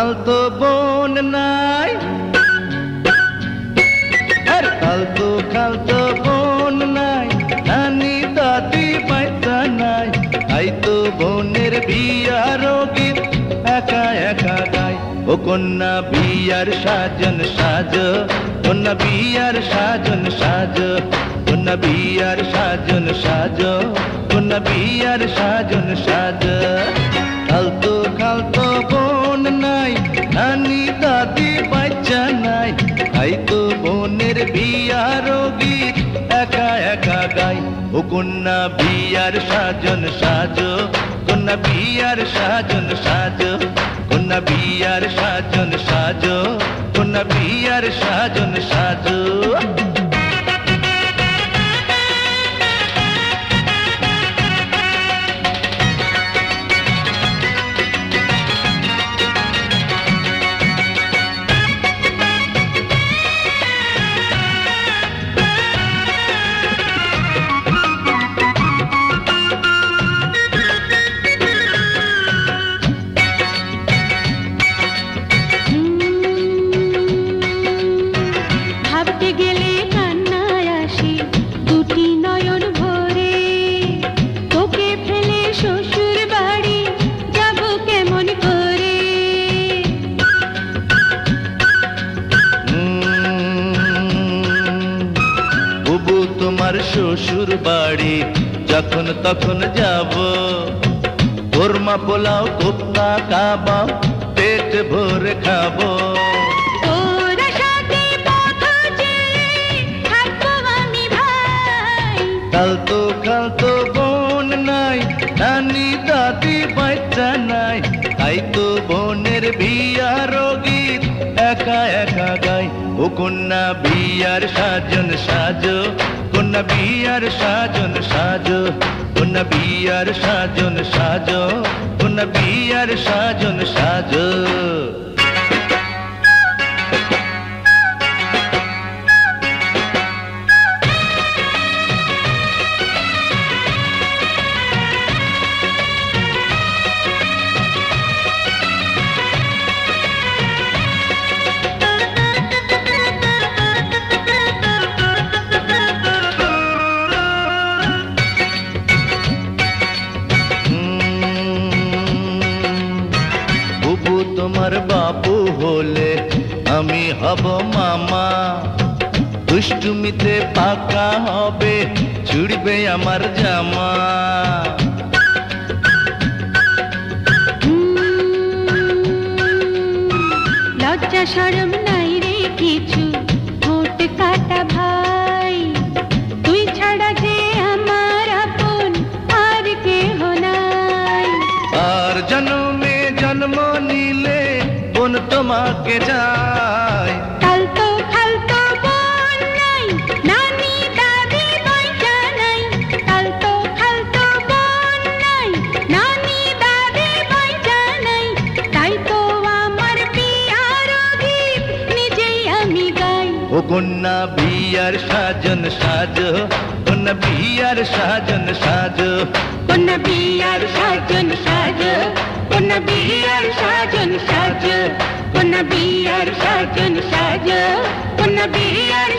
খালতো বোন নাই, আর খালতো বোন নাই, নানি দাদি বাইতা নাই, তাই তো বোনের বিয়ার গীত একা একা গাই। ও কন্যা বিয়ার সাজন সাজ, কন্যা বিয়ার সাজন সাজ, কন্যা বিয়ার সাজন সাজ, কন্যা বিয়ার সাজন সাজ। খালতো বোন নাই, নানি দাদি বাচ্চা নাই, তাই তো বোনের বিয়ার গীত একা একা গাই। ও কন্যা বিয়ার সাজন সাজ, কন্যা বিয়ার সাজন সাজ, কন্যা বিয়ার সাজন সাজ, কন্যা বিয়ার সাজন সাজ। তোমার শ্বশুর বাড়ি যখন তখন যাব, কোরমা পোলাও কোপ্তা কাবাব পেট ভরে খাবো। খালতো বোন নাই, নানি দাদি বাচ্চা নাই, তাই তো বোনের বিয়ার গীত একা একা গাই। ও কন্যা বিয়ার সাজন সাজ, কন্যা বিয়ার সাজন সাজ, কন্যা বিয়ার সাজন সাজ, কন্যা বিয়ার সাজন সাজ। তোমার বাবু হলে আমি হব মামা, দুষ্টুমিতে পাকা হবে ছুড়বে আমার জামা। লজ্জা শরম নাই রে কিছু, ঠোঁট কাটা ভাই, তুই ছাড়া যে আমার আপন আর কেহ নাই। আর জন্মে জন্ম নিলে বোন তোমাকে যায়। খালতো বোন নাই, নানি দাদি বাচ্চা নাই, খালতো বোন নাই, নানি দাদি বাচ্চা নাই, তাই তো আমার বিয়ার গীত নিজেই আমি গাই। ও কন্যা বিয়ার সাজন সাজ, কন্যা বিয়ার সাজন সাজ, কন্যা বিয়ার সাজন সাজ, কন্যা বিয়ার সাজন সাজ, কন্যা বিয়ার সাজন সাজ, কন্যা বিয়ার